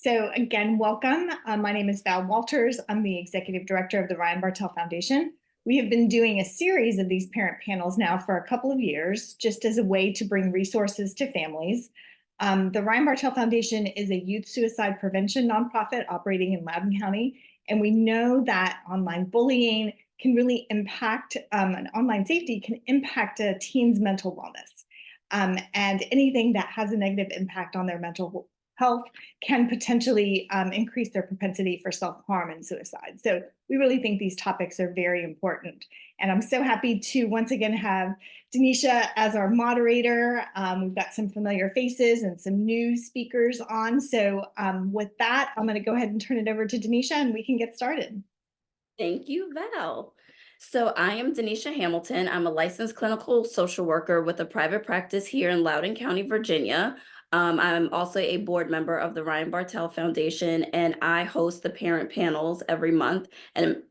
So again, welcome. My name is Val Walters. I'm the Executive Director of the Ryan Bartel Foundation. We have been doing a series of these parent panels now for a couple of years, just as a way to bring resources to families. The Ryan Bartel Foundation is a youth suicide prevention nonprofit operating in Loudoun County, and we know that online bullying can really impact, and online safety can impact a teen's mental wellness. And anything that has a negative impact on their mental health can potentially increase their propensity for self-harm and suicide. So we really think these topics are very important. And I'm so happy to once again have Denisha as our moderator. We've got some familiar faces and some new speakers on. So with that, I'm going to go ahead and turn it over to Denisha and we can get started. Thank you, Val. So I am Denisha Hamilton. I'm a licensed clinical social worker with a private practice here in Loudoun County, Virginia. I'm also a board member of the Ryan Bartel Foundation, and I host the parent panels every month and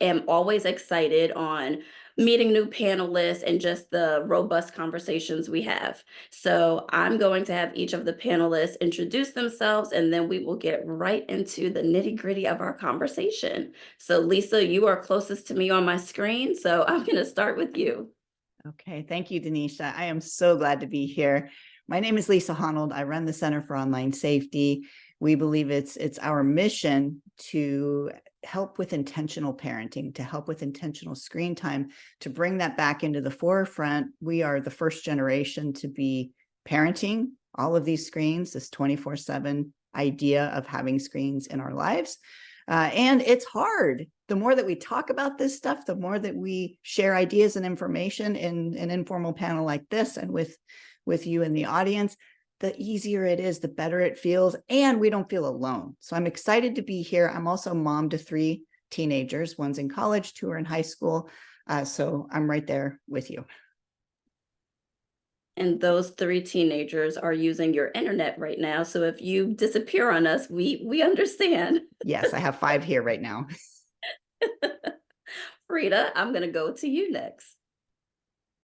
am always excited on meeting new panelists and just the robust conversations we have. So I'm going to have each of the panelists introduce themselves, and then we will get right into the nitty-gritty of our conversation. So Lisa, you are closest to me on my screen, so I'm going to start with you. Okay, thank you, Denisha. I am so glad to be here. My name is Lisa Honnold. I run the Center for Online Safety. We believe it's our mission to help with intentional parenting, to help with intentional screen time, to bring that back into the forefront. We are the first generation to be parenting all of these screens, this 24/7 idea of having screens in our lives. And it's hard. The more that we talk about this stuff, the more that we share ideas and information in an informal panel like this and with you in the audience, the easier it is, the better it feels, and we don't feel alone. So I'm excited to be here. I'm also mom to 3 teenagers. One's in college, 2 are in high school. So I'm right there with you. And those 3 teenagers are using your internet right now. So if you disappear on us, we understand. Yes, I have 5 here right now. Frida, I'm going to go to you next.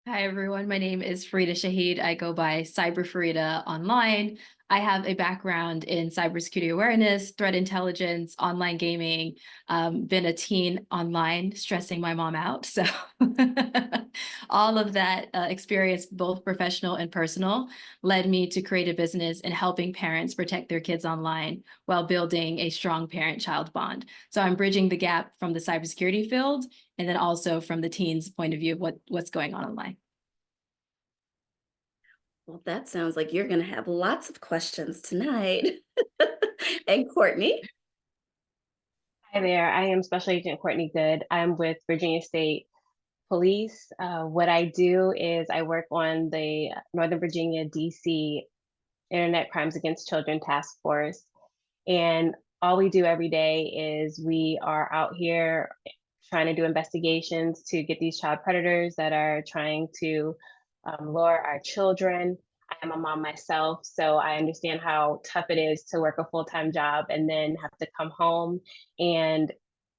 Hi, everyone. My name is Farida Shahid. I go by Cyber Farida online. I have a background in cybersecurity awareness, threat intelligence, online gaming, been a teen online, stressing my mom out. So all of that experience, both professional and personal, led me to create a business in helping parents protect their kids online while building a strong parent-child bond. So I'm bridging the gap from the cybersecurity field and then also from the teens' point of view of what's going on online. Well, that sounds like you're going to have lots of questions tonight. And Courtney? Hi there, I am Special Agent Courtney Good. I'm with Virginia State Police. What I do is I work on the Northern Virginia, DC Internet Crimes Against Children Task Force. And all we do every day is we are out here trying to do investigations to get these child predators that are trying to lure our children. I am a mom myself, so I understand how tough it is to work a full-time job and then have to come home and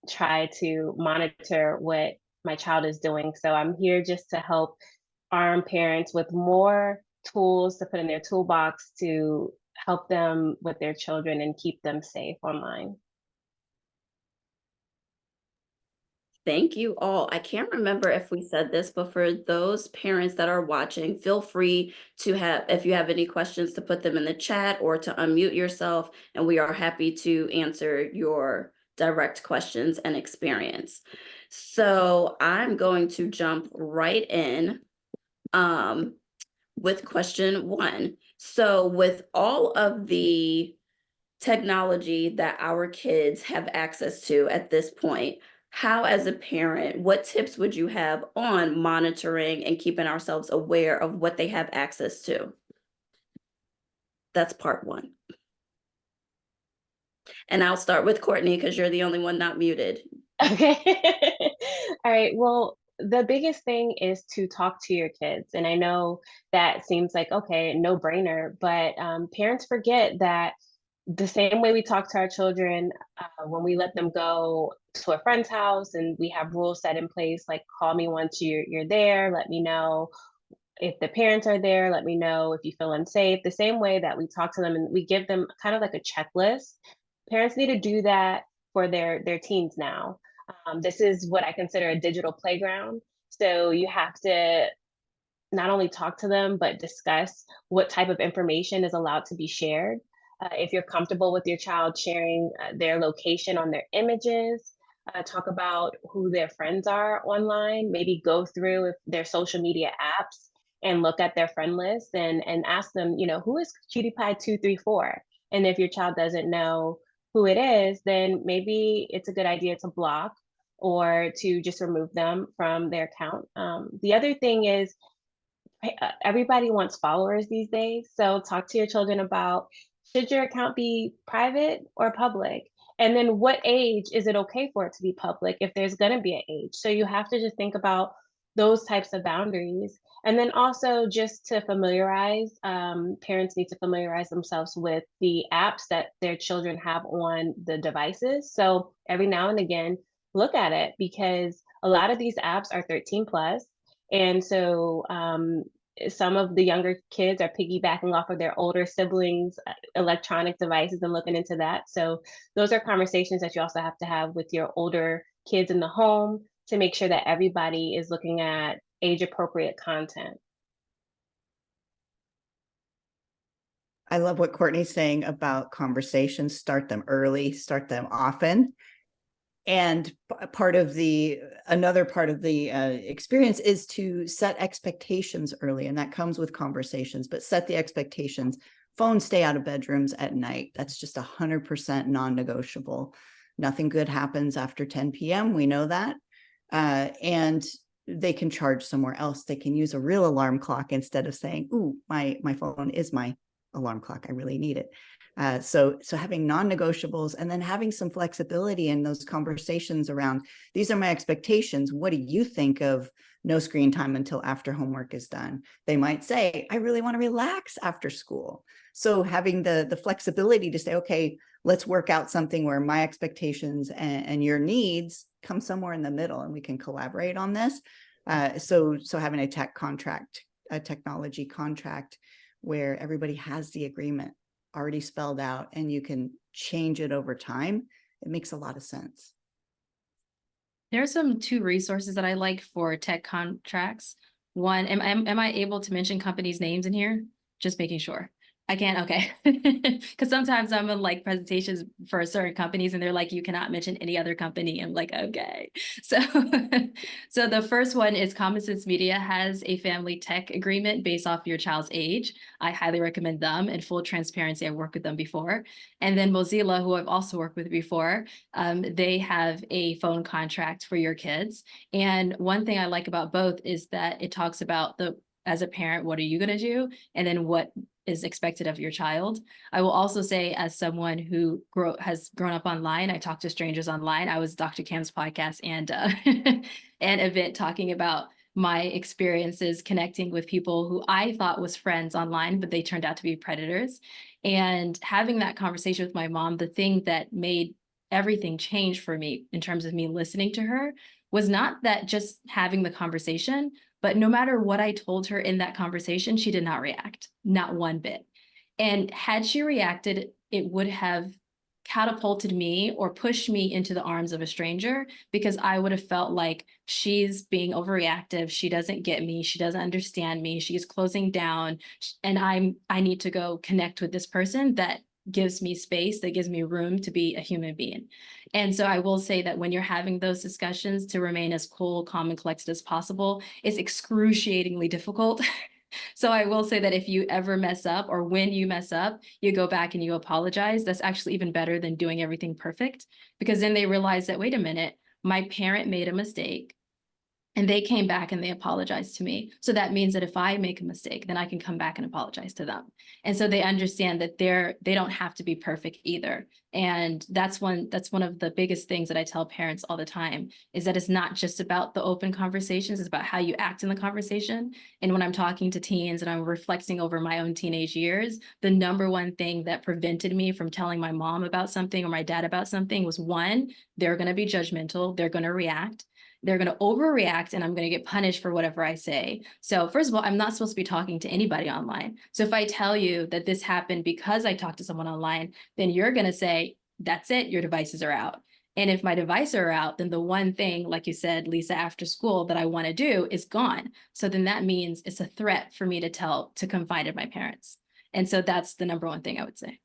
try to monitor what my child is doing. So I'm here just to help arm parents with more tools to put in their toolbox to help them with their children and keep them safe online. Thank you all. I can't remember if we said this, but for those parents that are watching, feel free to have, if you have any questions, to put them in the chat or to unmute yourself, and we are happy to answer your direct questions and experience. So I'm going to jump right in with question 1. So with all of the technology that our kids have access to at this point, how, as a parent, what tips would you have on monitoring and keeping ourselves aware of what they have access to? That's part 1. And I'll start with Courtney because you're the only one not muted. Okay. All right. Well, the biggest thing is to talk to your kids. And I know that seems like, okay, no brainer, but parents forget that the same way we talk to our children when we let them go to a friend's house and we have rules set in place, like call me once you're there, let me know if the parents are there, let me know if you feel unsafe. The same way that we talk to them and we give them kind of like a checklist. Parents need to do that for their teens now. This is what I consider a digital playground. So you have to not only talk to them, but discuss what type of information is allowed to be shared. If you're comfortable with your child sharing their location on their images, talk about who their friends are online, maybe go through if their social media apps and look at their friend list and ask them, who is Cutie Pie 234? And if your child doesn't know who it is, then maybe it's a good idea to block or to just remove them from their account. The other thing is everybody wants followers these days. So talk to your children about, should your account be private or public? And then what age is it okay for it to be public if there's going to be an age? So you have to just think about those types of boundaries. And then also just to familiarize, parents need to familiarize themselves with the apps that their children have on the devices. So every now and again, look at it, because a lot of these apps are 13 plus. And so some of the younger kids are piggybacking off of their older siblings' electronic devices and looking into that. So those are conversations that you also have to have with your older kids in the home to make sure that everybody is looking at age appropriate content. I love what Courtney's saying about conversations. Start them early, start them often. And another part of the experience is to set expectations early, and that comes with conversations, but set the expectations. Phones stay out of bedrooms at night. That's just 100% non-negotiable. Nothing good happens after 10 p.m. We know that. And they can charge somewhere else. They can use a real alarm clock instead of saying, ooh, my phone is my alarm clock. I really need it. So having non-negotiables and then having some flexibility in those conversations around, these are my expectations. What do you think of no screen time until after homework is done? They might say, I really want to relax after school. So having the flexibility to say, okay, let's work out something where my expectations and your needs come somewhere in the middle, and we can collaborate on this. So having a technology contract where everybody has the agreement already spelled out and you can change it over time, it makes a lot of sense. There are some two resources that I like for tech contracts. One, am I able to mention companies' names in here? Just making sure. I can, okay. Because sometimes I'm in like presentations for certain companies and they're like, you cannot mention any other company. I'm like, okay. So, so the first one is Common Sense Media has a family tech agreement based off your child's age. I highly recommend them. In full transparency, I worked with them before. And then Mozilla, who I've also worked with before, they have a phone contract for your kids. And one thing I like about both is that it talks about as a parent, what are you going to do? And then what is expected of your child. I will also say, as someone who has grown up online, I talk to strangers online. I was Dr. Cam's podcast and an event talking about my experiences connecting with people who I thought was friends online, but they turned out to be predators. And having that conversation with my mom, the thing that made everything change for me in terms of me listening to her was not that just having the conversation, but no matter what I told her in that conversation, she did not react, not one bit. And had she reacted, it would have catapulted me or pushed me into the arms of a stranger, because I would have felt like she's being overreactive. She doesn't get me. She doesn't understand me. She's closing down. And I need to go connect with this person that gives me space, that gives me room to be a human being. And so I will say that when you're having those discussions, to remain as cool, calm, and collected as possible is excruciatingly difficult. So I will say that if you ever mess up, or when you mess up, you go back and you apologize. That's actually even better than doing everything perfect, because then they realize that, wait a minute, my parent made a mistake. And they came back and they apologized to me. So that means that if I make a mistake, then I can come back and apologize to them. And so they understand that they don't have to be perfect either. And that's one of the biggest things that I tell parents all the time, is that it's not just about the open conversations, it's about how you act in the conversation. And when I'm talking to teens and I'm reflecting over my own teenage years, the number one thing that prevented me from telling my mom about something or my dad about something was, one, they're going to be judgmental, they're going to react. they're going to overreact and I'm going to get punished for whatever I say. So first of all, I'm not supposed to be talking to anybody online. So if I tell you that this happened because I talked to someone online, then you're going to say, that's it, your devices are out. And if my devices are out, then the one thing, like you said, Lisa, after school that I want to do is gone. So then that means it's a threat for me to confide in my parents. And so that's the number one thing I would say.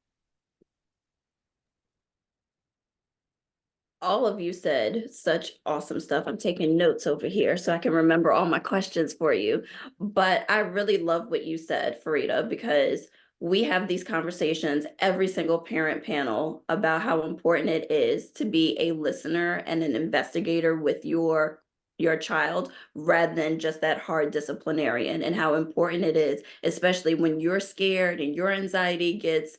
All of you said such awesome stuff. I'm taking notes over here so I can remember all my questions for you. But I really love what you said, Farida, because we have these conversations every single parent panel about how important it is to be a listener and an investigator with your child rather than just that hard disciplinarian, and how important it is, especially when you're scared and your anxiety gets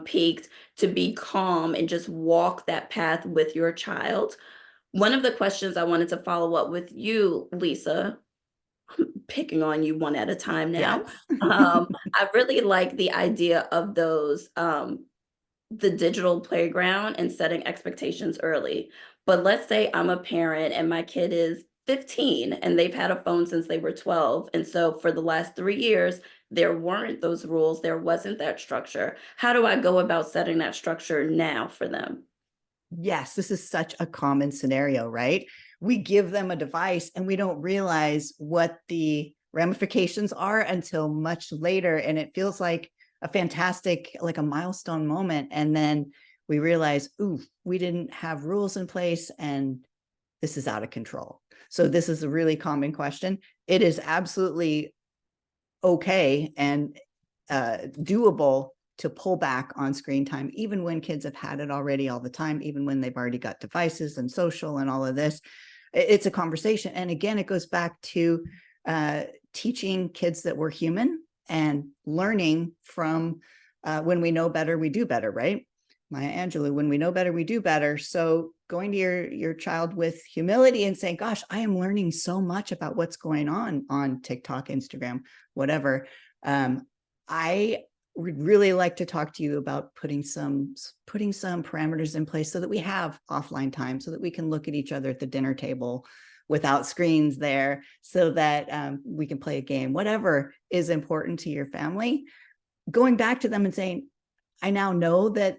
peaked, to be calm and just walk that path with your child. One of the questions I wanted to follow up with you, Lisa, picking on you one at a time now. Yes. I really like the idea of those, the digital playground and setting expectations early. But let's say I'm a parent and my kid is 15 and they've had a phone since they were 12. And so for the last 3 years, there weren't those rules, there wasn't that structure. How do I go about setting that structure now for them? Yes, this is such a common scenario, right? We give them a device and we don't realize what the ramifications are until much later. And it feels like a fantastic, like a milestone moment. And then we realize, ooh, we didn't have rules in place and this is out of control. So this is a really common question. It is absolutely okay and doable to pull back on screen time, even when kids have had it already all the time, even when they've already got devices and social and all of this. It's a conversation. And again, it goes back to teaching kids that we're human and learning from when we know better, we do better, right? Maya Angelou, when we know better, we do better. So going to your child with humility and saying, gosh, I am learning so much about what's going on TikTok, Instagram, whatever. I would really like to talk to you about putting some parameters in place so that we have offline time, so that we can look at each other at the dinner table without screens there, so that we can play a game, whatever is important to your family. Going back to them and saying, I now know that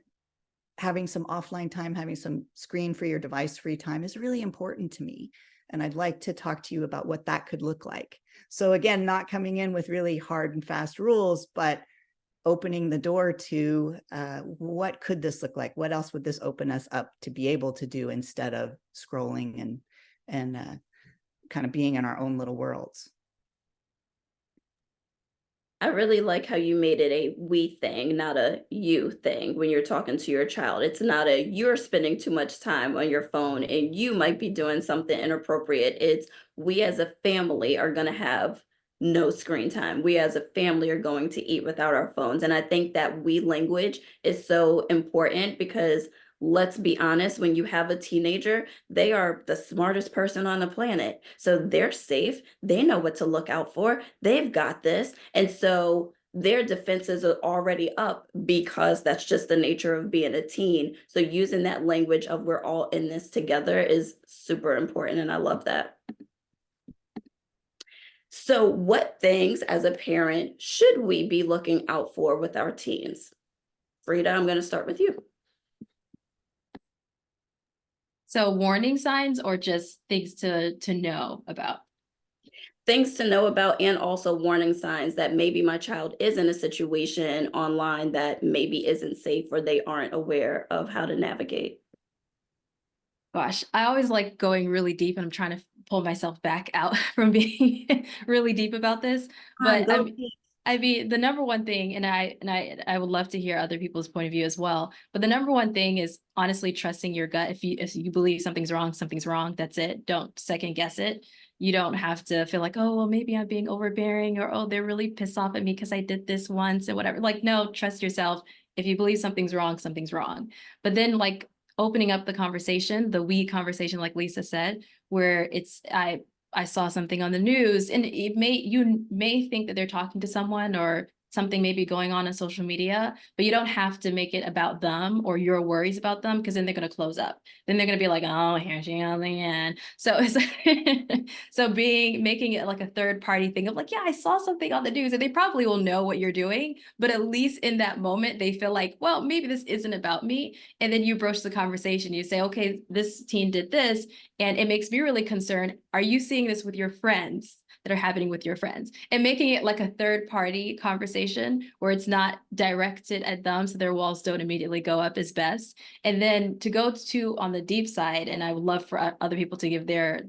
having some offline time, having some screen-free or device-free time is really important to me. And I'd like to talk to you about what that could look like. So again, not coming in with really hard and fast rules, but opening the door to what could this look like? What else would this open us up to be able to do instead of scrolling and kind of being in our own little worlds? I really like how you made it a we thing, not a you thing when you're talking to your child. It's not a you're spending too much time on your phone and you might be doing something inappropriate. It's we as a family are going to have no screen time. We as a family are going to eat without our phones. And I think that we language is so important because let's be honest, when you have a teenager, they are the smartest person on the planet. So they're safe. They know what to look out for. They've got this. And so their defenses are already up because that's just the nature of being a teen. So using that language of we're all in this together is super important. And I love that. So what things as a parent should we be looking out for with our teens? Frida, I'm going to start with you. So warning signs or just things to know about? Things to know about and also warning signs that maybe my child is in a situation online that maybe isn't safe or they aren't aware of how to navigate. Gosh, I always like going really deep and I'm trying to pull myself back out from being really deep about this. But I mean, the number one thing, and I would love to hear other people's point of view as well. But the number one thing is honestly trusting your gut. If you believe something's wrong, something's wrong. That's it. Don't second guess it. You don't have to feel like, oh, well, maybe I'm being overbearing, or oh, they're really pissed off at me because I did this once and whatever. Like, no, trust yourself. If you believe something's wrong, something's wrong. But then like opening up the conversation, the we conversation, like Lisa said, where it's I saw something on the news, and you may think that they're talking to someone or something may be going on social media, but you don't have to make it about them or your worries about them, because then they're going to close up. Then they're going to be like, oh, here she goes again. So it's so making it like a third party thing of like, yeah, I saw something on the news, and they probably will know what you're doing, but at least in that moment they feel like, well, maybe this isn't about me. And then you broach the conversation. You say, okay, this teen did this, and it makes me really concerned. Are you seeing this with your friends that are happening with your friends? And making it like a third party conversation where it's not directed at them, so their walls don't immediately go up, is best. And then to go to on the deep side, and I would love for other people to give their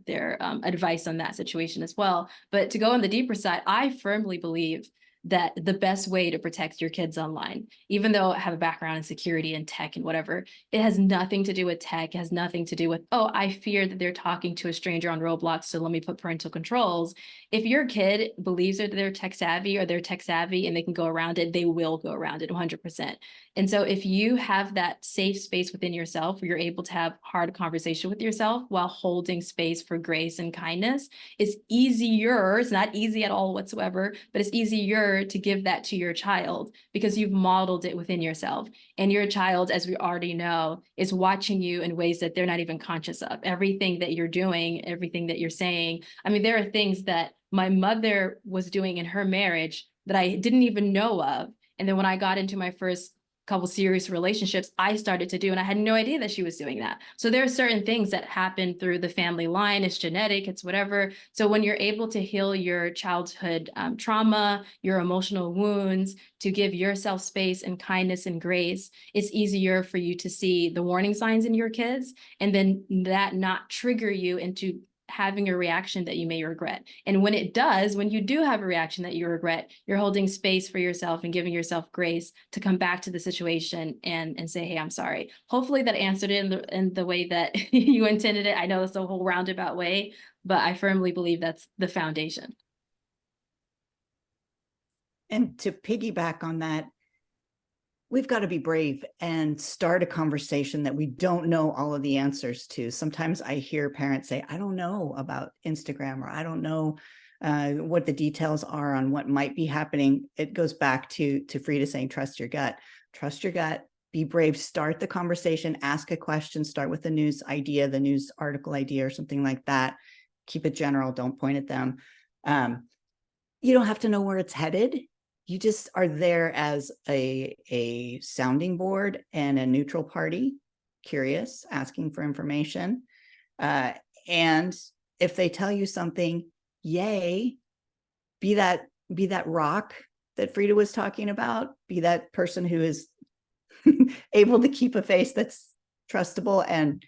advice on that situation as well. But to go on the deeper side, I firmly believe that the best way to protect your kids online, even though I have a background in security and tech and whatever, it has nothing to do with tech. It has nothing to do with, oh, I fear that they're talking to a stranger on Roblox, so let me put parental controls. If your kid believes that they're tech savvy or they're tech savvy and they can go around it, they will go around it 100%. And so if you have that safe space within yourself where you're able to have hard conversation with yourself while holding space for grace and kindness, it's easier, it's not easy at all whatsoever, but it's easier to give that to your child because you've modeled it within yourself. And your child, as we already know, is watching you in ways that they're not even conscious of. Everything that you're doing, everything that you're saying. I mean, there are things that my mother was doing in her marriage that I didn't even know of. And then when I got into my first couple serious relationships, I started to do, and I had no idea that she was doing that. So there are certain things that happen through the family line. It's genetic, it's whatever. So when you're able to heal your childhood trauma, your emotional wounds, to give yourself space and kindness and grace, it's easier for you to see the warning signs in your kids, and then that not trigger you into having a reaction that you may regret. And when it does, when you do have a reaction that you regret, you're holding space for yourself and giving yourself grace to come back to the situation and say, hey, I'm sorry. Hopefully that answered it in the way that you intended it. I know it's a whole roundabout way, but I firmly believe that's the foundation. And to piggyback on that, we've got to be brave and start a conversation that we don't know all of the answers to. Sometimes I hear parents say, I don't know about Instagram, or I don't know what the details are on what might be happening. It goes back to Frida saying, trust your gut, be brave, start the conversation, ask a question, start with the news idea, the news article idea or something like that. Keep it general, don't point at them. You don't have to know where it's headed. You just are there as a sounding board and a neutral party, curious, asking for information. And if they tell you something, yay, be that rock that Frida was talking about, be that person who is able to keep a face that's trustable and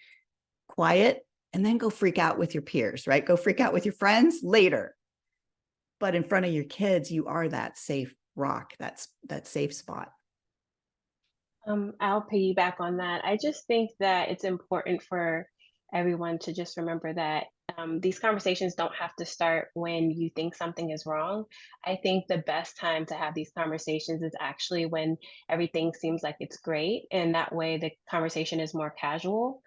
quiet, and then go freak out with your peers, right? Go freak out with your friends later. But in front of your kids, you are that safe rock, that safe spot. I'll piggyback on that. I just think that it's important for everyone to just remember that these conversations don't have to start when you think something is wrong. I think the best time to have these conversations is actually when everything seems like it's great, and that way the conversation is more casual.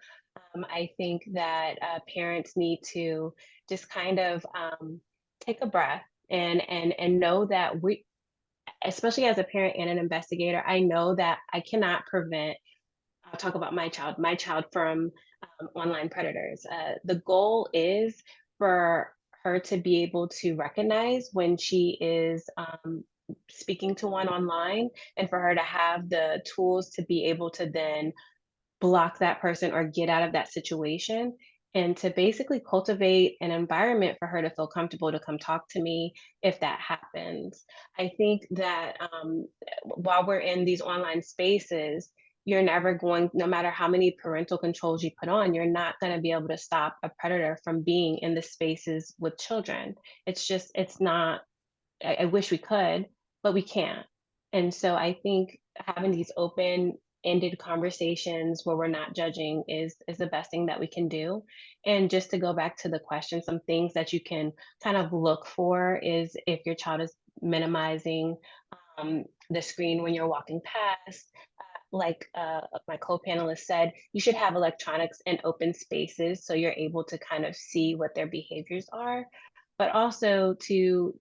I think that parents need to just kind of take a breath and know that we, especially as a parent and an investigator, I know that I cannot prevent, I'll talk about my child from online predators. The goal is for her to be able to recognize when she is speaking to one online, and for her to have the tools to be able to then block that person or get out of that situation, and to basically cultivate an environment for her to feel comfortable to come talk to me if that happens. I think that while we're in these online spaces, you're never going, no matter how many parental controls you put on, you're not going to be able to stop a predator from being in the spaces with children. It's just, it's not, I wish we could, but we can't. And so I think having these open-ended conversations where we're not judging is the best thing that we can do. And just to go back to the question, some things that you can kind of look for is if your child is minimizing the screen when you're walking past. Like my co-panelist said, you should have electronics in open spaces so you're able to kind of see what their behaviors are, but also to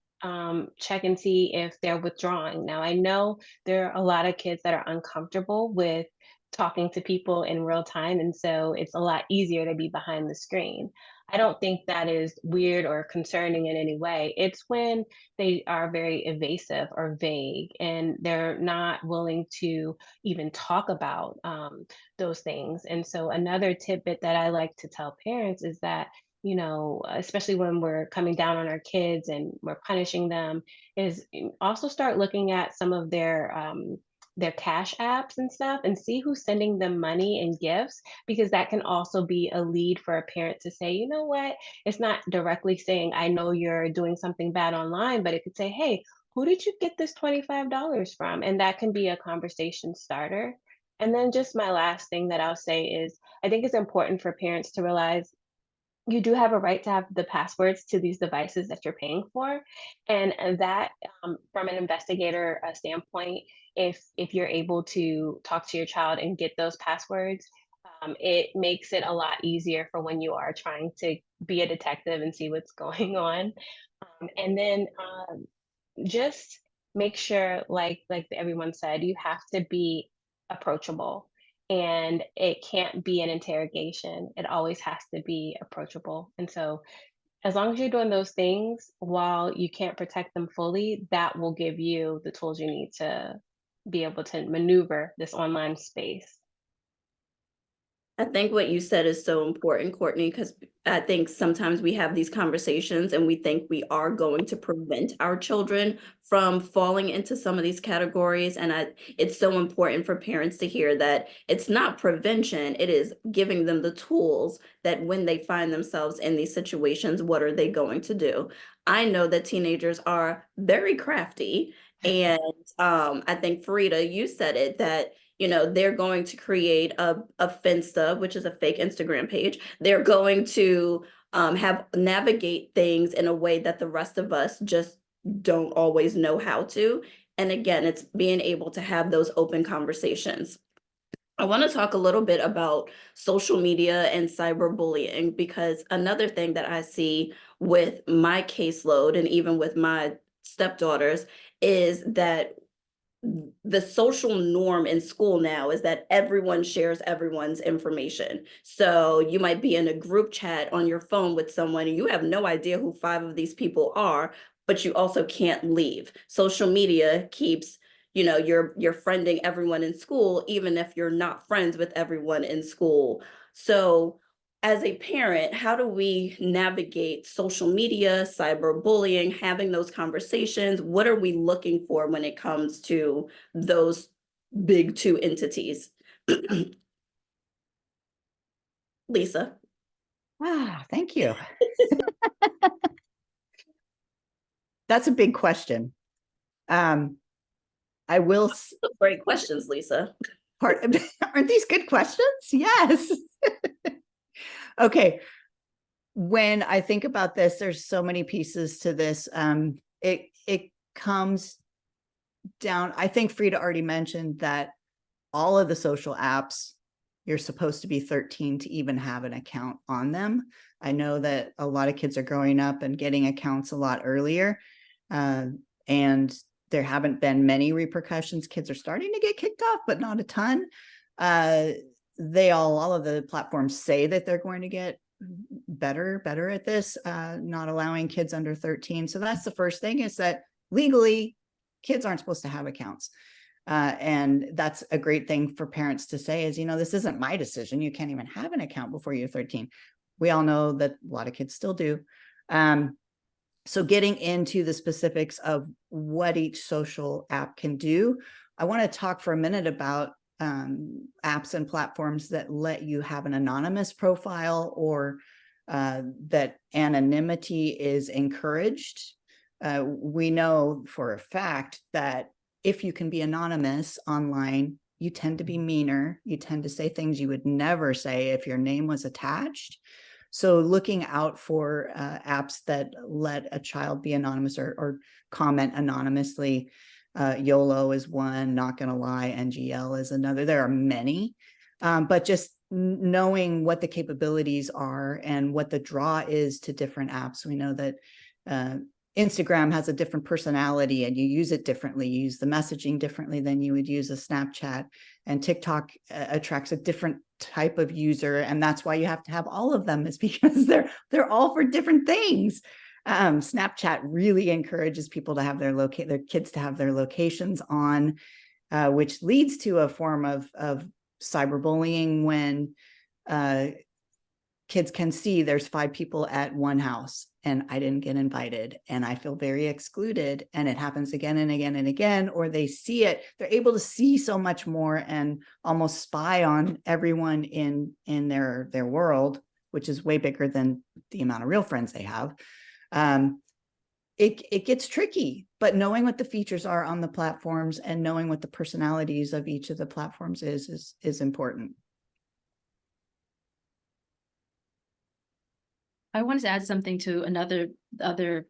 check and see if they're withdrawing. Now, I know there are a lot of kids that are uncomfortable with talking to people in real time, and so it's a lot easier to be behind the screen. I don't think that is weird or concerning in any way. It's when they are very evasive or vague and they're not willing to even talk about those things. And so, another tidbit that I like to tell parents is that, especially when we're coming down on our kids and we're punishing them, is also start looking at some of their cash apps and stuff and see who's sending them money and gifts, because that can also be a lead for a parent to say, you know what, it's not directly saying, I know you're doing something bad online, but it could say, hey, who did you get this $25 from? And that can be a conversation starter. And then just my last thing that I'll say is, I think it's important for parents to realize you do have a right to have the passwords to these devices that you're paying for, and that, from an investigator standpoint, if you're able to talk to your child and get those passwords, it makes it a lot easier for when you are trying to be a detective and see what's going on. And then just make sure, like everyone said, you have to be approachable, and it can't be an interrogation. It always has to be approachable. And so as long as you're doing those things while you can't protect them fully, that will give you the tools you need to be able to maneuver this online space. I think what you said is so important, Courtney, because I think sometimes we have these conversations and we think we are going to prevent our children from falling into some of these categories. And it's so important for parents to hear that it's not prevention, it is giving them the tools that when they find themselves in these situations, what are they going to do? I know that teenagers are very crafty. And I think, Farida, you said it, that they're going to create a Finsta, which is a fake Instagram page. They're going to have navigate things in a way that the rest of us just don't always know how to. And again, it's being able to have those open conversations. I want to talk a little bit about social media and cyberbullying, because another thing that I see with my caseload and even with my stepdaughters is that the social norm in school now is that everyone shares everyone's information. So you might be in a group chat on your phone with someone and you have no idea who 5 of these people are, but you also can't leave. Social media keeps, you're friending everyone in school, even if you're not friends with everyone in school. So as a parent, how do we navigate social media, cyberbullying, having those conversations? What are we looking for when it comes to those big 2 entities? Lisa. Thank you. That's a big question. I will. Great questions, Lisa. Aren't these good questions? Yes. Okay. When I think about this, there's so many pieces to this. It comes down, I think Frida already mentioned that all of the social apps, you're supposed to be 13 to even have an account on them. I know that a lot of kids are growing up and getting accounts a lot earlier, and there haven't been many repercussions. Kids are starting to get kicked off, but not a ton. All of the platforms say that they're going to get better at this, not allowing kids under 13. So that's the first thing, is that legally kids aren't supposed to have accounts. And that's a great thing for parents to say is, this isn't my decision. You can't even have an account before you're 13. We all know that a lot of kids still do. So getting into the specifics of what each social app can do, I want to talk for a minute about apps and platforms that let you have an anonymous profile, or that anonymity is encouraged. We know for a fact that if you can be anonymous online, you tend to be meaner. You tend to say things you would never say if your name was attached. So looking out for apps that let a child be anonymous or comment anonymously. YOLO is one, Not Gonna Lie, NGL is another. There are many, but just knowing what the capabilities are and what the draw is to different apps. We know that Instagram has a different personality and you use it differently. You use the messaging differently than you would use a Snapchat, and TikTok attracts a different type of user. And that's why you have to have all of them, is because they're all for different things. Snapchat really encourages people to have their kids to have their locations on, which leads to a form of cyberbullying when kids can see there's 5 people at one house and I didn't get invited and I feel very excluded, and it happens again and again and again. Or they see it, they're able to see so much more and almost spy on everyone in their world, which is way bigger than the amount of real friends they have. It gets tricky, but knowing what the features are on the platforms and knowing what the personalities of each of the platforms is important. I wanted to add something to other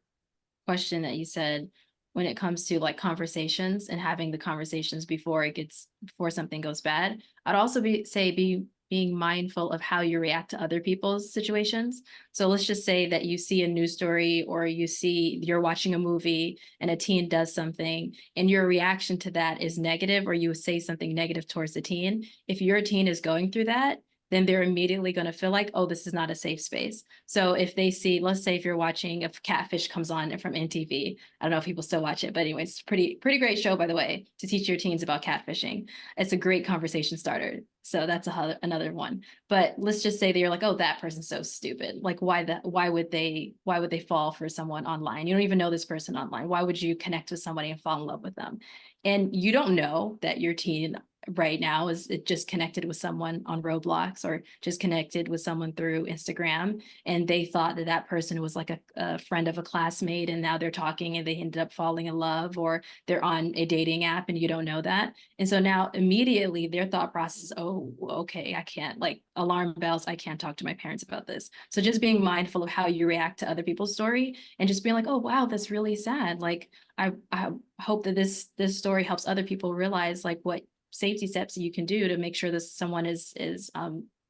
question that you said when it comes to like conversations and having the conversations before something goes bad. I'd also be being mindful of how you react to other people's situations. So let's just say that you see a news story or you're watching a movie and a teen does something and your reaction to that is negative, or you say something negative towards the teen. If your teen is going through that, then they're immediately going to feel like, oh, this is not a safe space. So if they see, let's say if you're watching, if Catfish comes on from NTV, I don't know if people still watch it, but anyway, it's pretty great show, by the way, to teach your teens about catfishing. It's a great conversation starter. So that's another one. But let's just say that you're like, oh, that person's so stupid. Like, why would they fall for someone online? You don't even know this person online. Why would you connect with somebody and fall in love with them? And you don't know that your teen right now is it just connected with someone on Roblox or just connected with someone through Instagram, and they thought that that person was like a friend of a classmate, and now they're talking and they ended up falling in love, or they're on a dating app and you don't know that. And so now immediately their thought process is, oh, okay, I can't, like, alarm bells, I can't talk to my parents about this. So just being mindful of how you react to other people's story and just being like, oh, wow, that's really sad. Like, I hope that this story helps other people realize like what safety steps you can do to make sure that someone is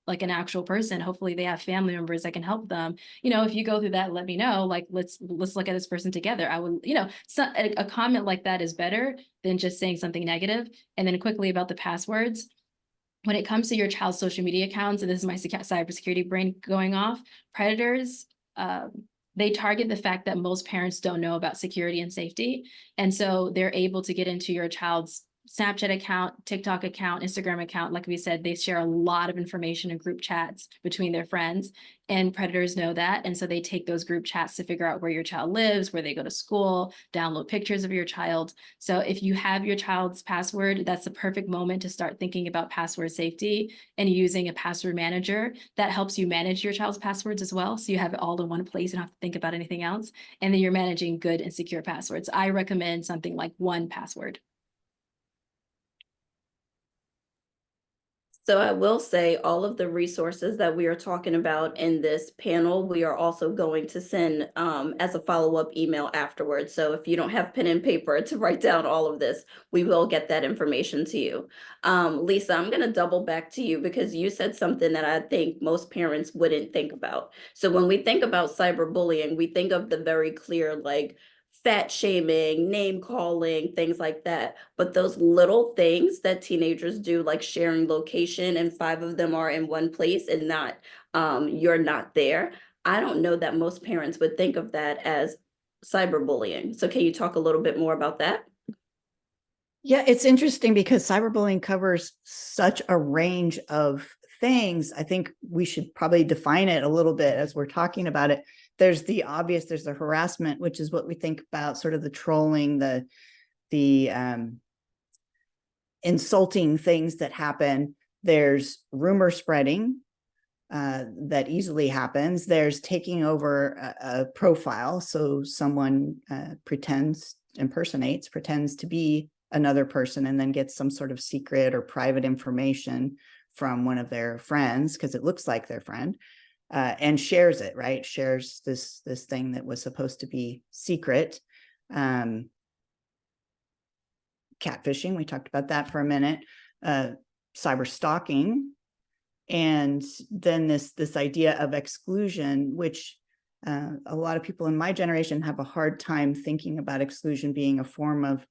like an actual person. Hopefully they have family members that can help them. You know, if you go through that, let me know. Like, let's look at this person together. I would, you know, so a comment like that is better than just saying something negative. And then quickly about the passwords. When it comes to your child's social media accounts, and this is my cybersecurity brain going off, predators, they target the fact that most parents don't know about security and safety. And so they're able to get into your child's Snapchat account, TikTok account, Instagram account. Like we said, they share a lot of information in group chats between their friends, and predators know that. And so they take those group chats to figure out where your child lives, where they go to school, download pictures of your child. So if you have your child's password, that's the perfect moment to start thinking about password safety and using a password manager that helps you manage your child's passwords as well. So you have it all in one place and don't have to think about anything else. And then you're managing good and secure passwords. I recommend something like 1Password. So I will say all of the resources that we are talking about in this panel, we are also going to send as a follow-up email afterwards. So if you don't have pen and paper to write down all of this, we will get that information to you. Lisa, I'm going to double back to you because you said something that I think most parents wouldn't think about. So when we think about cyberbullying, we think of the very clear, like, fat shaming, name calling, things like that. But those little things that teenagers do, like sharing location and 5 of them are in one place and not, you're not there. I don't know that most parents would think of that as cyberbullying. So can you talk a little bit more about that? Yeah, it's interesting because cyberbullying covers such a range of things. I think we should probably define it a little bit as we're talking about it. There's the obvious, there's the harassment, which is what we think about, sort of the trolling, the insulting things that happen. There's rumor spreading that easily happens. There's taking over a profile. So someone pretends to be another person and then gets some sort of secret or private information from one of their friends because it looks like their friend. And shares it, right? Shares this thing that was supposed to be secret. Catfishing, we talked about that for a minute. Cyber stalking, and then this idea of exclusion, which A lot of people in my generation have a hard time thinking about exclusion being a form of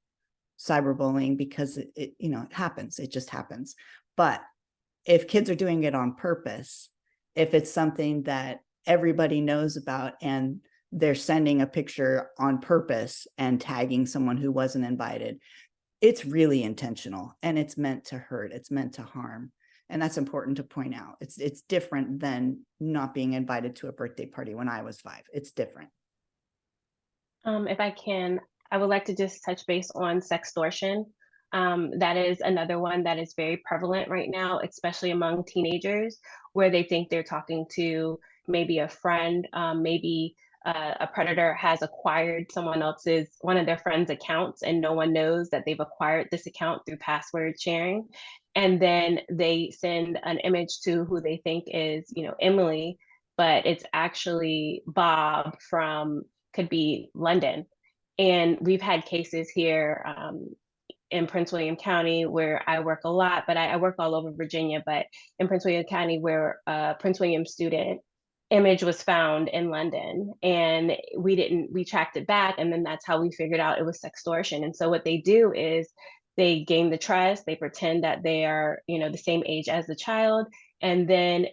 cyberbullying because it happens. It just happens. But if kids are doing it on purpose, if it's something that everybody knows about and they're sending a picture on purpose and tagging someone who wasn't invited, it's really intentional and it's meant to hurt. It's meant to harm. And that's important to point out. It's different than not being invited to a birthday party when I was 5. It's different. If I can, I would like to just touch base on sextortion. That is another one that is very prevalent right now, especially among teenagers, where they think they're talking to maybe a friend, maybe a predator has acquired one of their friends' accounts, and no one knows that they've acquired this account through password sharing. And then they send an image to who they think is, Emily, but it's actually Bob from, could be London. And we've had cases here in Prince William County where I work a lot, but I work all over Virginia, but in Prince William County where a Prince William student image was found in London, and we tracked it back, and then that's how we figured out it was sextortion. And so what they do is they gain the trust, they pretend that they are, the same age as the child, and then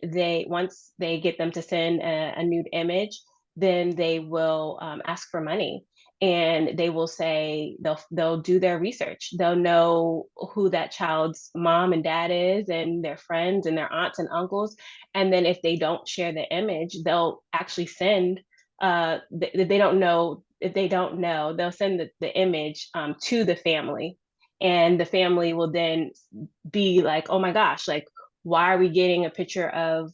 once they get them to send a nude image, then they will ask for money, and they will say they'll do their research. They'll know who that child's mom and dad is and their friends and their aunts and uncles. And then if they don't share the image, they'll actually send they don't know if they don't know, they'll send the image to the family, and the family will then be like, oh my gosh, like, why are we getting a picture of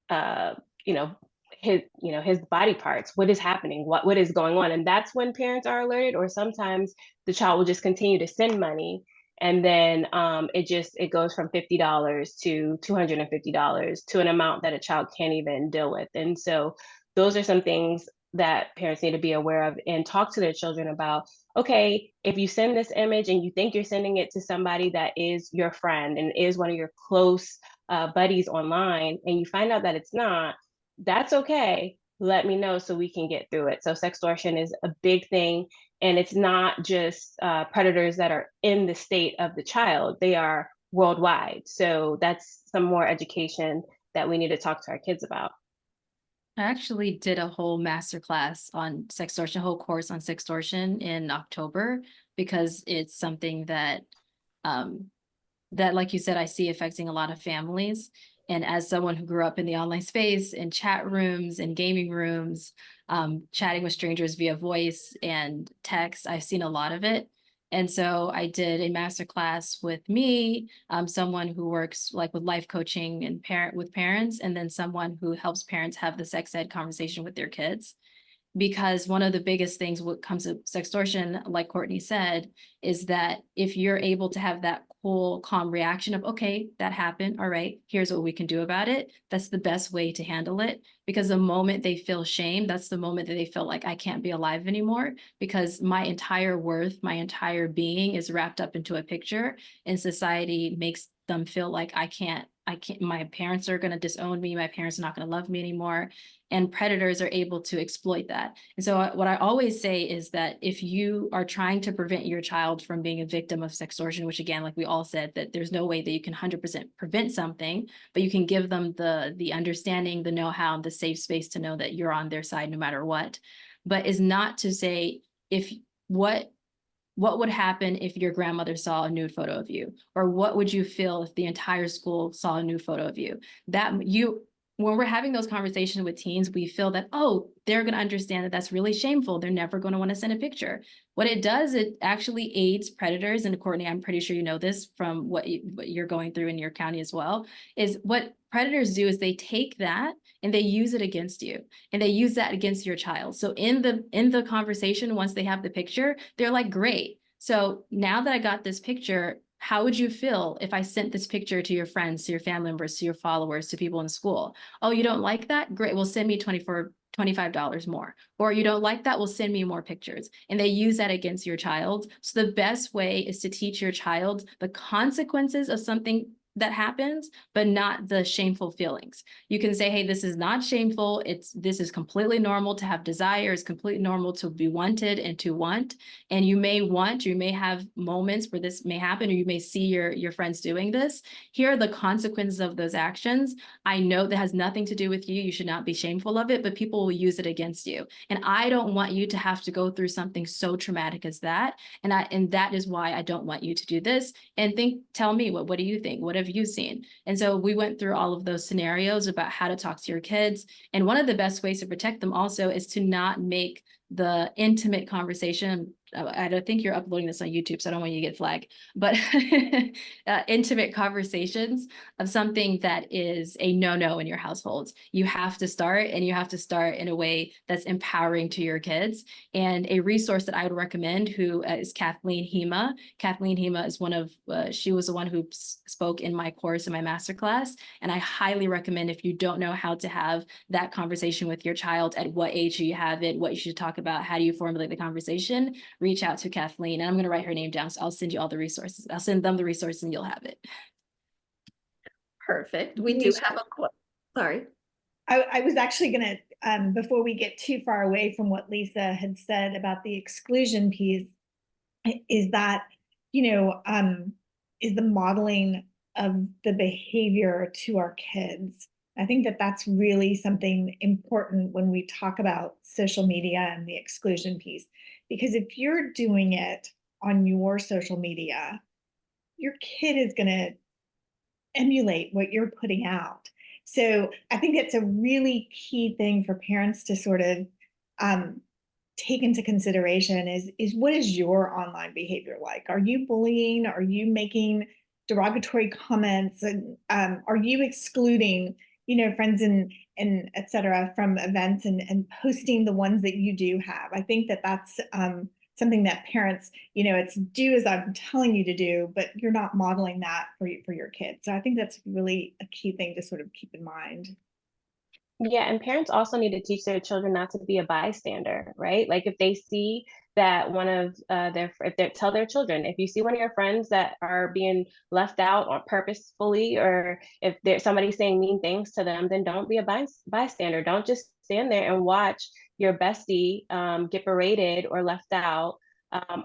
uh you know his body parts? What is happening? What is going on? And that's when parents are alerted. Or sometimes the child will just continue to send money, and then it goes from $50 to $250 to an amount that a child can't even deal with. And so those are some things that parents need to be aware of and talk to their children about. Okay, if you send this image and you think you're sending it to somebody that is your friend and is one of your close buddies online, and you find out that it's not, that's okay. Let me know so we can get through it. So sextortion is a big thing, and it's not just predators that are in the state of the child. They are worldwide. So that's some more education that we need to talk to our kids about. I actually did a whole masterclass on sextortion, a whole course on sextortion in October, because it's something that, like you said, I see affecting a lot of families. And as someone who grew up in the online space, in chat rooms and gaming rooms, chatting with strangers via voice and text, I've seen a lot of it. And so I did a masterclass with me, someone who works like with life coaching and with parents, and then someone who helps parents have the sex ed conversation with their kids. Because one of the biggest things when it comes to sextortion, like Courtney said, is that if you're able to have that cool, calm reaction of, okay, that happened, all right, here's what we can do about it, that's the best way to handle it. Because the moment they feel shame, that's the moment that they feel like, I can't be alive anymore, because my entire worth, my entire being is wrapped up into a picture, and society makes them feel like I can't, my parents are going to disown me, my parents are not going to love me anymore. And predators are able to exploit that. And so what I always say is that if you are trying to prevent your child from being a victim of sextortion, which again, like we all said, that there's no way that you can 100% prevent something, but you can give them the understanding, the know-how, the safe space to know that you're on their side no matter what. But is not to say what would happen if your grandmother saw a nude photo of you, or what would you feel if the entire school saw a nude photo of you? When we're having those conversations with teens, we feel that, oh, they're going to understand that that's really shameful. They're never going to want to send a picture. What it does, it actually aids predators. And Courtney, I'm pretty sure you know this from what you're going through in your county as well, is what predators do is they take that and they use it against you, and they use that against your child. So in the conversation, once they have the picture, they're like, great. So now that I got this picture, how would you feel if I sent this picture to your friends, to your family members, to your followers, to people in school? Oh, you don't like that? Great. Well, send me $25 more. Or you don't like that? Well, send me more pictures. And they use that against your child. So the best way is to teach your child the consequences of something that happens, but not the shameful feelings. You can say, hey, this is not shameful. This is completely normal to have desire. It's completely normal to be wanted and to want. And you may have moments where this may happen, or you may see your friends doing this. Here are the consequences of those actions. I know that has nothing to do with you. You should not be shameful of it, but people will use it against you. And I don't want you to have to go through something so traumatic as that. And that is why I don't want you to do this. And tell me, what do you think? What have you seen? And so we went through all of those scenarios about how to talk to your kids. And one of the best ways to protect them also is to not make the intimate conversation. I don't think you're uploading this on YouTube, so I don't want you to get flagged, but intimate conversations of something that is a no-no in your household. You have to start, and you have to start in a way that's empowering to your kids. And a resource that I would recommend who is Kathleen Hema. Kathleen Hema is she was the one who spoke in my course in my masterclass. And I highly recommend, if you don't know how to have that conversation with your child, at what age do you have it, what you should talk about, how do you formulate the conversation, reach out to Kathleen. And I'm going to write her name down, so I'll send you all the resources. I'll send them the resources and you'll have it. Perfect. We do have sorry. I was actually going to, before we get too far away from what Lisa had said about the exclusion piece, is that, is the modeling of the behavior to our kids. I think that that's really something important when we talk about social media and the exclusion piece, because if you're doing it on your social media, your kid is going to emulate what you're putting out. So I think it's a really key thing for parents to sort of take into consideration is what is your online behavior like? Are you bullying? Are you making derogatory comments? And are you excluding, friends and et cetera from events and posting the ones that you do have? I think that that's something that parents, it's do as I'm telling you to do, but you're not modeling that for your kids. So I think that's really a key thing to sort of keep in mind. Yeah, and parents also need to teach their children not to be a bystander, right? Like if they see that one of if they tell their children, if you see one of your friends that are being left out on purposefully, or if there's somebody saying mean things to them, then don't be a bystander. Don't just stand there and watch your bestie get berated or left out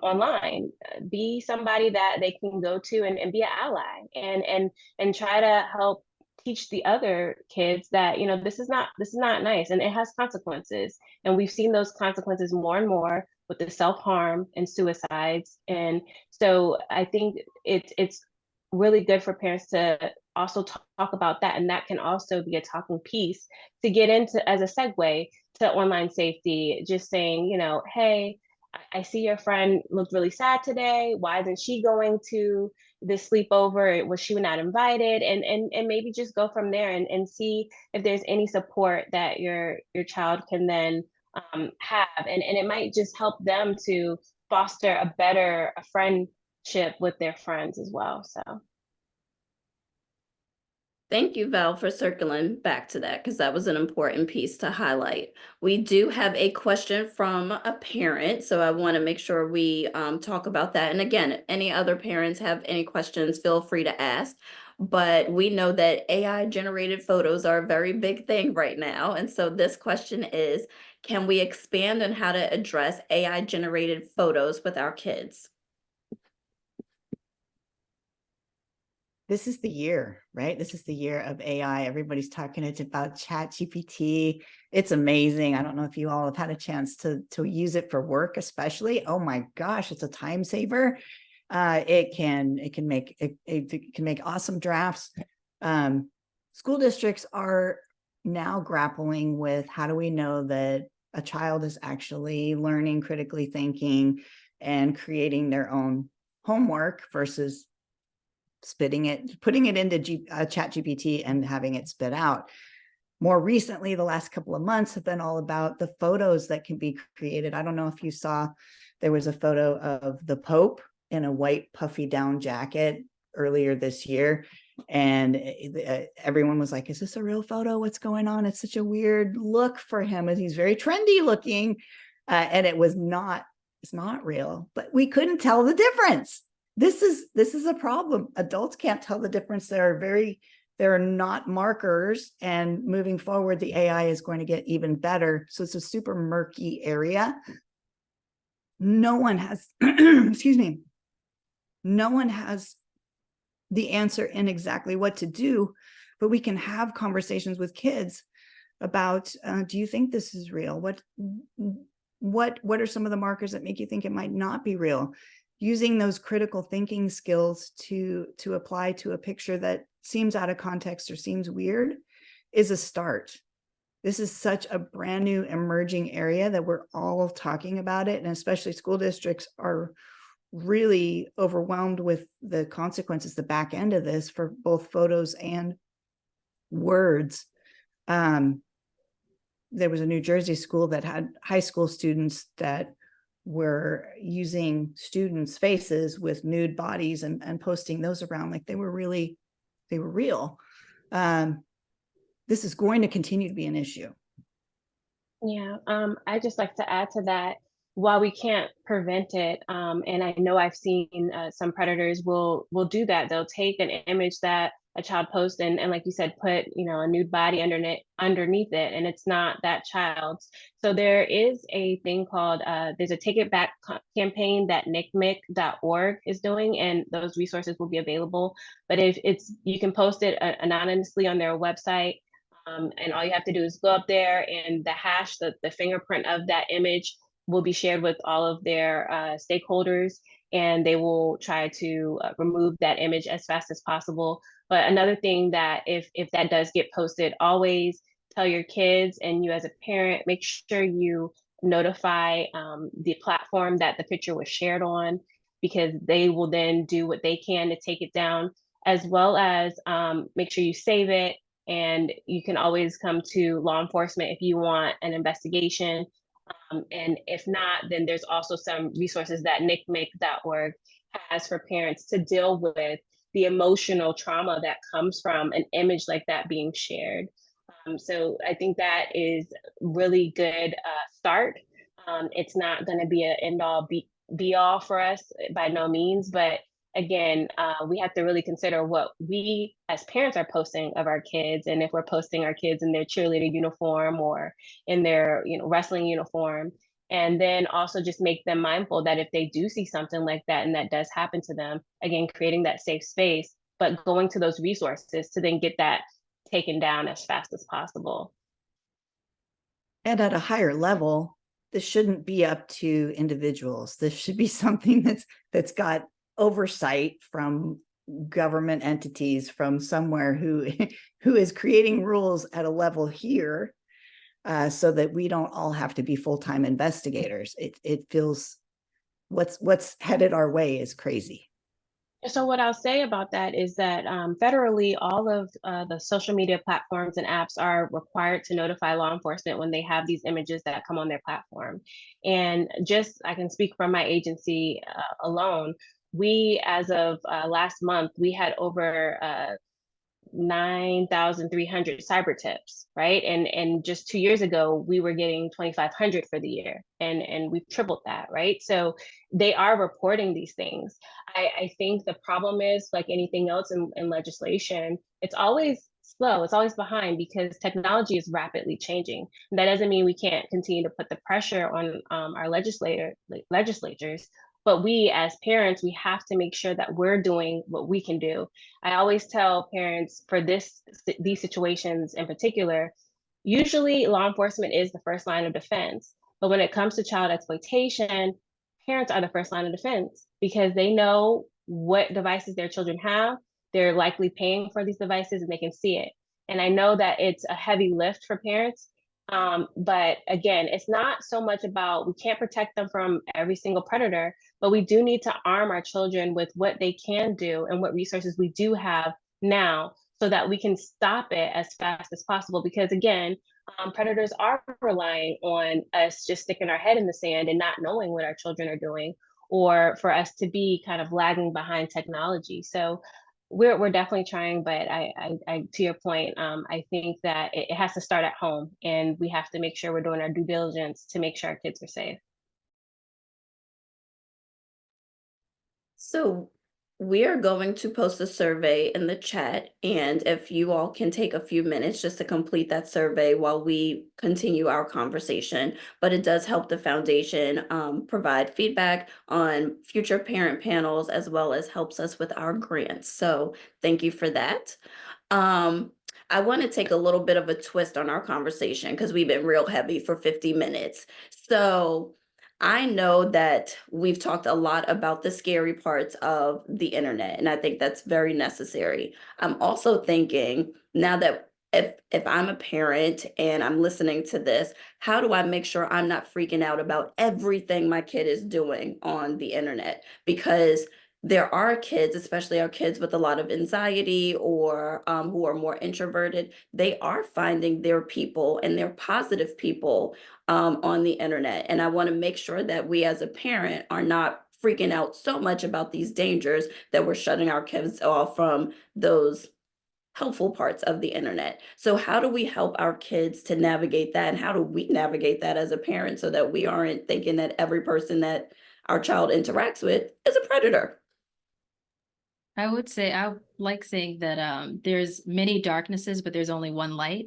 online. Be somebody that they can go to and be an ally and try to help teach the other kids that this is not nice, and it has consequences, and we've seen those consequences more and more with the self-harm and suicides. And so I think it's really good for parents to also talk about that, and that can also be a talking piece to get into as a segue to online safety, just saying, hey, I see your friend looked really sad today. Why isn't she going to this sleepover? Was she not invited? And maybe just go from there and see if there's any support that your child can then have. And it might just help them to foster a better friendship with their friends as well. So. Thank you, Val, for circling back to that, because that was an important piece to highlight. We do have a question from a parent, so I want to make sure we talk about that. And again, any other parents have any questions, feel free to ask. But we know that AI-generated photos are a very big thing right now. And so this question is, can we expand on how to address AI-generated photos with our kids? This is the year, right? This is the year of AI. Everybody's talking about ChatGPT. It's amazing. I don't know if you all have had a chance to use it for work, especially. Oh my gosh, it's a time saver. It can make awesome drafts. School districts are now grappling with, how do we know that a child is actually learning, critically thinking, and creating their own homework versus putting it into ChatGPT and having it spit out. More recently, the last couple of months have been all about the photos that can be created. I don't know if you saw, there was a photo of the Pope in a white puffy down jacket earlier this year. And everyone was like, is this a real photo? What's going on? It's such a weird look for him, as he's very trendy looking. And it's not real, but we couldn't tell the difference. this is a problem. Adults can't tell the difference. There are not markers, and moving forward, the AI is going to get even better. So it's a super murky area. No one has, excuse me, no one has the answer in exactly what to do, but we can have conversations with kids about, do you think this is real? What are some of the markers that make you think it might not be real? Using those critical thinking skills to apply to a picture that seems out of context or seems weird is a start. This is such a brand new emerging area that we're all talking about it, and especially school districts are really overwhelmed with the consequences, the back end of this for both photos and words. There was a New Jersey school that had high school students that were using students' faces with nude bodies and posting those around like they were real. This is going to continue to be an issue. Yeah, I just like to add to that. While we can't prevent it, and I know I've seen some predators will do that. They'll take an image that a child posts and like you said, put a nude body underneath it, and it's not that child's. So there is a thing called there's a Take It Back campaign that nicmic.org is doing, and those resources will be available. But if you can post it anonymously on their website. And all you have to do is go up there, and the hash, the fingerprint of that image will be shared with all of their stakeholders, and they will try to remove that image as fast as possible. But another thing that if that does get posted, always tell your kids, and you as a parent, make sure you notify the platform that the picture was shared on, because they will then do what they can to take it down, as well as make sure you save it. And you can always come to law enforcement if you want an investigation. And if not, then there's also some resources that nicmic.org has for parents to deal with the emotional trauma that comes from an image like that being shared. So I think that is really good start. It's not going to be an end all be all for us by no means, but again, we have to really consider what we as parents are posting of our kids, and if we're posting our kids in their cheerleader uniform or in their wrestling uniform, and then also just make them mindful that if they do see something like that and that does happen to them, again, creating that safe space, but going to those resources to then get that taken down as fast as possible. And at a higher level, this shouldn't be up to individuals. This should be something that's got oversight from government entities from somewhere who is creating rules at a level here, so that we don't all have to be full-time investigators. It feels what's headed our way is crazy. So what I'll say about that is that federally, all of the social media platforms and apps are required to notify law enforcement when they have these images that come on their platform. And just, I can speak from my agency alone, we, as of last month, we had over 9,300 cyber tips, right? And just 2 years ago, we were getting 2,500 for the year, and we've tripled that, right? So they are reporting these things. I think the problem is, like anything else in legislation, it's always slow, it's always behind because technology is rapidly changing. And that doesn't mean we can't continue to put the pressure on our legislatures, but we as parents, we have to make sure that we're doing what we can do. I always tell parents for these situations in particular, usually law enforcement is the first line of defense. But when it comes to child exploitation, parents are the first line of defense because they know what devices their children have. They're likely paying for these devices and they can see it. And I know that it's a heavy lift for parents. But again, it's not so much about we can't protect them from every single predator, but we do need to arm our children with what they can do and what resources we do have now so that we can stop it as fast as possible. Because again, predators are relying on us just sticking our head in the sand and not knowing what our children are doing, or for us to be kind of lagging behind technology. So we're definitely trying, but I to your point, I think that it has to start at home, and we have to make sure we're doing our due diligence to make sure our kids are safe. So We are going to post a survey in the chat, and if you all can take a few minutes just to complete that survey while we continue our conversation. But it does help the foundation provide feedback on future parent panels, as well as helps us with our grants. So thank you for that. Um, I want to take a little bit of a twist on our conversation because we've been real heavy for 50 minutes. So I know that we've talked a lot about the scary parts of the internet, and I think that's very necessary. I'm also thinking now that if I'm a parent and I'm listening to this, how do I make sure I'm not freaking out about everything my kid is doing on the internet? Because there are kids, especially our kids with a lot of anxiety or who are more introverted, they are finding their people and their positive people on the internet. And I want to make sure that we as a parent are not freaking out so much about these dangers that we're shutting our kids off from those helpful parts of the internet. So how do we help our kids to navigate that? And how do we navigate that as a parent so that we aren't thinking that every person that our child interacts with is a predator? I would say I like saying that there's many darknesses, but there's only one light.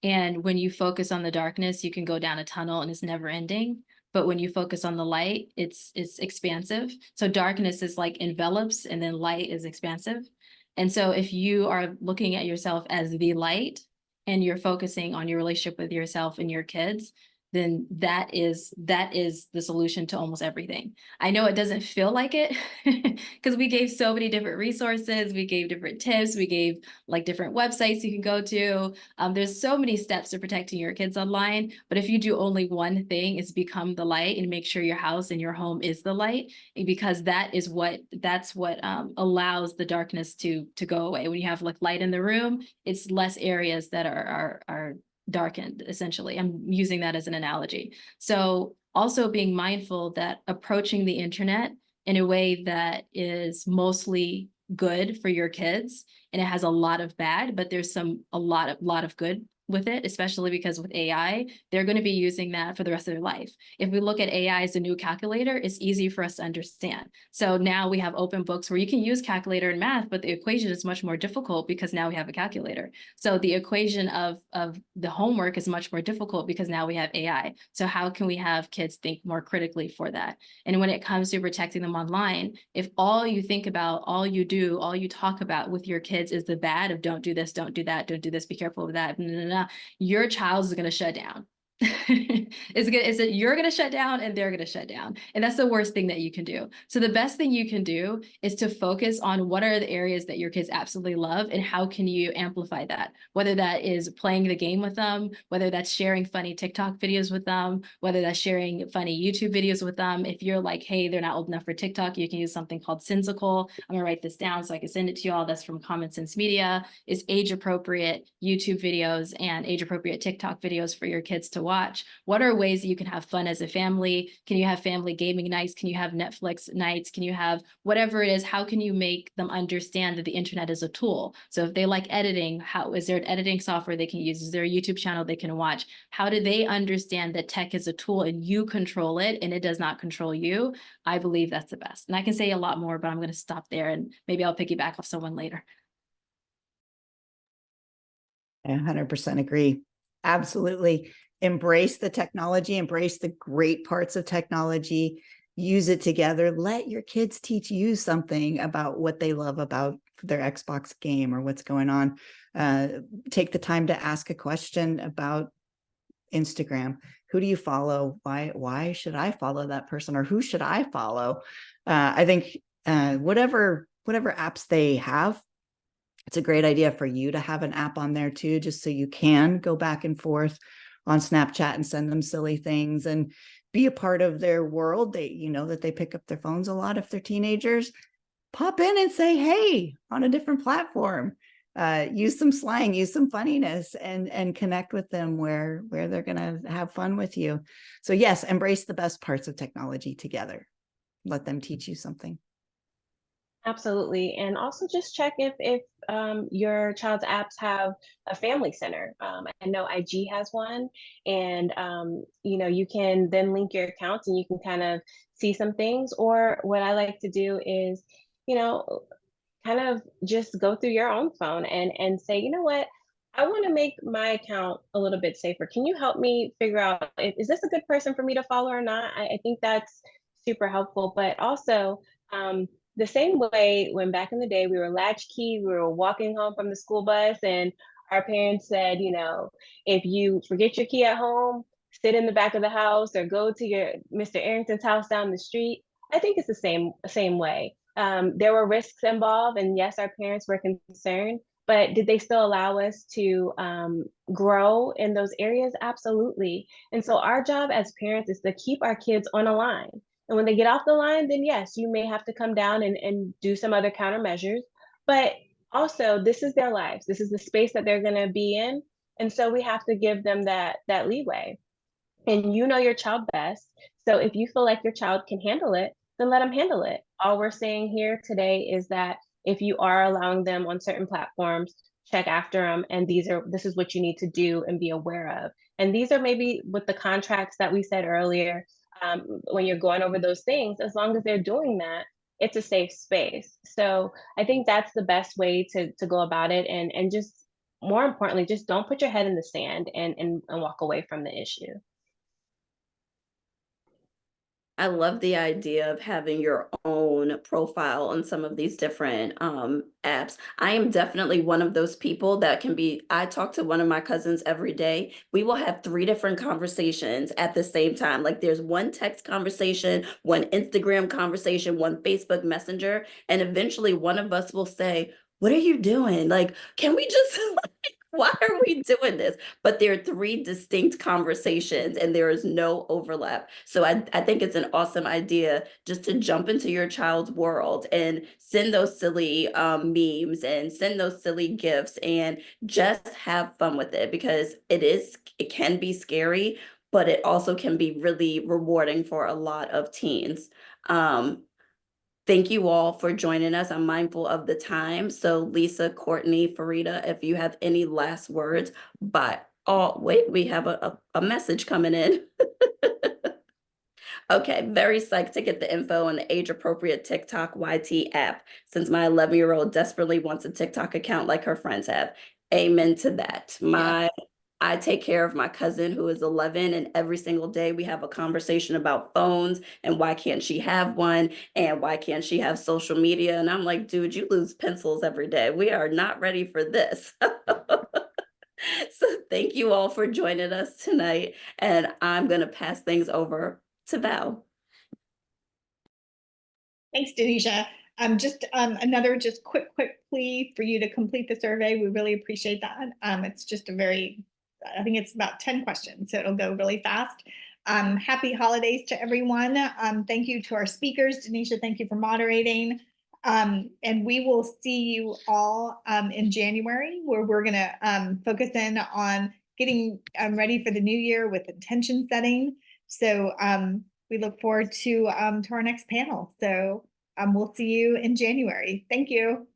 And when you focus on the darkness, you can go down a tunnel and it's never ending. But when you focus on the light, it's expansive. So darkness is like envelops and then light is expansive. And so if you are looking at yourself as the light and you're focusing on your relationship with yourself and your kids, then that is the solution to almost everything. I know it doesn't feel like it because we gave so many different resources, we gave different tips, we gave like different websites you can go to. There's so many steps to protecting your kids online, but if you do only one thing, is become the light and make sure your house and your home is the light, because that's what allows the darkness to go away. When you have like light in the room, it's less areas that are darkened, essentially. I'm using that as an analogy. So also being mindful that approaching the internet in a way that is mostly good for your kids, and it has a lot of bad, but there's a lot of good with it, especially because with AI, they're going to be using that for the rest of their life. If we look at AI as a new calculator, it's easy for us to understand. So now we have open books where you can use calculator and math, but the equation is much more difficult because now we have a calculator. So the equation of the homework is much more difficult because now we have AI. So how can we have kids think more critically for that? And when it comes to protecting them online, if all you think about, all you do, all you talk about with your kids is the bad of don't do this, don't do that, don't do this, be careful of that, your child is going to shut down. You're going to shut down and they're going to shut down. And that's the worst thing that you can do. So the best thing you can do is to focus on what are the areas that your kids absolutely love and how can you amplify that, whether that is playing the game with them, whether that's sharing funny TikTok videos with them, whether that's sharing funny YouTube videos with them. If you're like, hey, they're not old enough for TikTok, you can use something called Sensical. I'm gonna write this down so I can send it to you all. That's from Common Sense Media. Is age appropriate YouTube videos and age appropriate TikTok videos for your kids to watch. What are ways that you can have fun as a family? Can you have family gaming nights? Can you have Netflix nights? Can you have whatever it is? How can you make them understand that the internet is a tool? So if they like editing, how is there an editing software they can use? Is there a YouTube channel they can watch? How do they understand that tech is a tool and you control it and it does not control you? I believe that's the best. And I can say a lot more, but I'm going to stop there and maybe I'll piggyback off someone later. I 100% agree. Absolutely. Embrace the technology, embrace the great parts of technology, use it together. Let your kids teach you something about what they love about their Xbox game or what's going on. Take the time to ask a question about Instagram. Who do you follow? Why should I follow that person, or who should I follow? I think whatever apps they have, it's a great idea for you to have an app on there too, just so you can go back and forth on Snapchat and send them silly things and be a part of their world. That they pick up their phones a lot if they're teenagers. Pop in and say, hey, on a different platform. Use some slang, use some funniness, and connect with them where they're going to have fun with you. So yes, embrace the best parts of technology together. Let them teach you something. Absolutely. And also just check if your child's apps have a family center. I know IG has one, and you can then link your accounts and you can kind of see some things. Or what I like to do is you know, kind of just go through your own phone and say, you know what, I want to make my account a little bit safer. Can you help me figure out is this a good person for me to follow or not? I think that's super helpful. But also, the same way when back in the day we were latchkey, we were walking home from the school bus, and our parents said, you know, if you forget your key at home, sit in the back of the house or go to your Mr. Arrington's house down the street. I think it's the same way. There were risks involved, and yes, our parents were concerned, but did they still allow us to grow in those areas? Absolutely. And so our job as parents is to keep our kids on a line. And when they get off the line, then yes, you may have to come down and do some other countermeasures. But also, this is their lives. This is the space that they're going to be in. And so we have to give them that leeway. And you know your child best. So if you feel like your child can handle it, then let them handle it. All we're saying here today is that if you are allowing them on certain platforms, check after them. And this is what you need to do and be aware of. And these are maybe with the contracts that we said earlier, when you're going over those things, as long as they're doing that, it's a safe space. So I think that's the best way to go about it. And just more importantly, just don't put your head in the sand and walk away from the issue. I love the idea of having your own profile on some of these different apps. I am definitely one of those people that can be, I talk to one of my cousins every day. We will have 3 different conversations at the same time. Like there's one text conversation, one Instagram conversation, one Facebook Messenger, and eventually one of us will say, "What are you doing? Like, can we just why are we doing this?" But there are 3 distinct conversations and there is no overlap. So I think it's an awesome idea just to jump into your child's world and send those silly memes and send those silly gifts and just have fun with it, because it can be scary, but it also can be really rewarding for a lot of teens. Um, Thank you all for joining us. I'm mindful of the time. So Lisa, Courtney, Farida, if you have any last words, but oh, wait, we have a message coming in. Okay, very psyched to get the info on the age-appropriate TikTok YT app, since my 11-year-old desperately wants a TikTok account like her friends have. Amen to that. I take care of my cousin who is 11, and every single day we have a conversation about phones and why can't she have one and why can't she have social media. And I'm like, dude, you lose pencils every day. We are not ready for this. So thank you all for joining us tonight. And I'm going to pass things over to Val. Thanks, Denisha. Just another quick plea for you to complete the survey. We really appreciate that. It's just I think it's about 10 questions, so it'll go really fast. Happy holidays to everyone. Thank you to our speakers. Denisha, thank you for moderating. And we will see you all in January, where we're gonna focus in on getting ready for the new year with intention setting. So we look forward to our next panel. So we'll see you in January. Thank you.